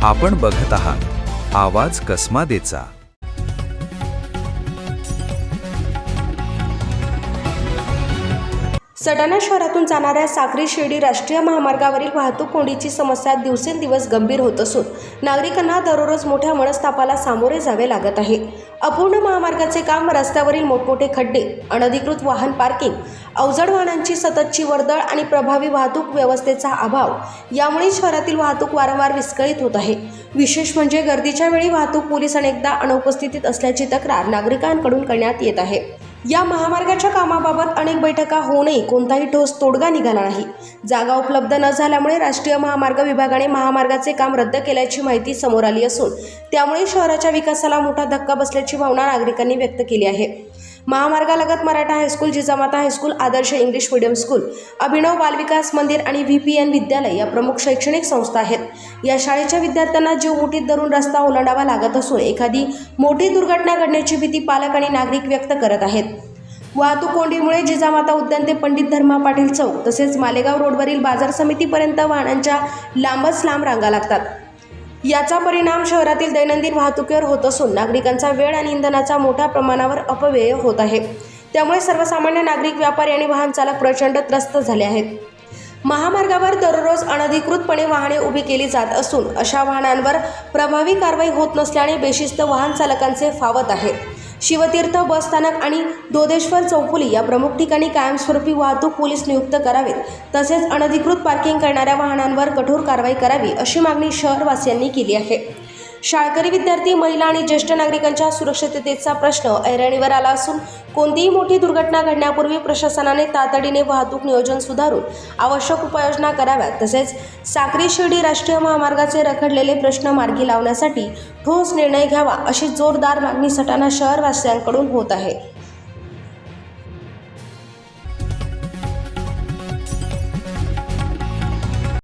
आपण बघत आहात आवाज कसमादेचा। सटाणा शहरातून जाणाऱ्या साक्री शिर्डी राष्ट्रीय महामार्गावरील वाहतूक कोंडीची समस्या दिवसेंदिवस गंभीर होत असून नागरिकांना दररोज मोठ्या मनस्तापाला सामोरे जावे लागत आहे। अपूर्ण महामार्गाचे काम, रस्त्यावरील मोठमोठे खड्डे, अनधिकृत वाहन पार्किंग, अवजड वाहनांची सततची वर्दळ आणि प्रभावी वाहतूक व्यवस्थेचा अभाव यामुळे शहरातील वाहतूक वारंवार विस्कळीत होत आहे। विशेष म्हणजे गर्दीच्या वेळी वाहतूक पोलीस अनेकदा अनुपस्थित असल्याची तक्रार नागरिकांकडून करण्यात येत आहे। या महामार्गाच्या कामाबाबत अनेक बैठका होऊनही कोणताही ठोस तोडगा निघाला नाही। जागा उपलब्ध न झाल्यामुळे राष्ट्रीय महामार्ग विभागाने महामार्गाचे काम रद्द केल्याची माहिती समोर आली असून त्यामुळे शहराच्या विकासाला मोठा धक्का बसल्याची भावना नागरिकांनी व्यक्त केली आहे। महामार्गालगत मराठा हायस्कूल, जिजामाता हायस्कूल, आदर्श इंग्लिश मीडियम स्कूल, अभिनव बालविकास मंदिर आणि VPN विद्यालय या प्रमुख शैक्षणिक संस्था आहेत। या शाळेच्या विद्यार्थ्यांना जीव मुठीत धरून रस्ता ओलांडावा लागत असून एखादी मोठी दुर्घटना घडण्याची भीती पालक आणि नागरिक व्यक्त करत आहेत। वाहतूक कोंडीमुळे जिजामाता उद्यान ते पंडित धर्मा पाटील चौक तसेच मालेगाव रोडवरील बाजार समितीपर्यंत वाहनांच्या लांबच लांब रांगा लागतात। याचा परिणाम शहरातील दैनंदिन वाहतुकीवर होत असून नागरिकांचा वेळ आणि इंधनाचा मोठ्या प्रमाणावर अपव्यय होत आहे। त्यामुळे सर्वसामान्य नागरिक, व्यापारी आणि वाहन चालक प्रचंड त्रस्त झाले आहेत। महामार्गावर दररोज अनधिकृतपणे वाहने उभी केली जात असून अशा वाहनांवर प्रभावी कारवाई होत नसल्याने बेशिस्त वाहन चालकांचे फावत आहे। शिवतीर्थ बस स्थानक आणि दोदेश्वर चौफुली या प्रमुख ठिकाणी कायमस्वरूपी वाहतूक पोलीस नियुक्त करावेत, तसेच अनधिकृत पार्किंग करणाऱ्या वाहनांवर कठोर कारवाई करावी अशी मागणी शहरवासियांनी केली आहे। शाळकरी विद्यार्थी, महिला आणि ज्येष्ठ नागरिकांच्या सुरक्षिततेचा प्रश्न ऐरणीवर आला असून कोणतीही मोठी दुर्घटना घडण्यापूर्वी प्रशासनाने तातडीने वाहतूक नियोजन सुधारून आवश्यक उपाययोजना कराव्यात, तसेच साक्री शिर्डी राष्ट्रीय महामार्गाचे रखडलेले प्रश्न मार्गी लावण्यासाठी ठोस निर्णय घ्यावा अशी जोरदार मागणी सटाणा शहरवासियांकडून होत आहे।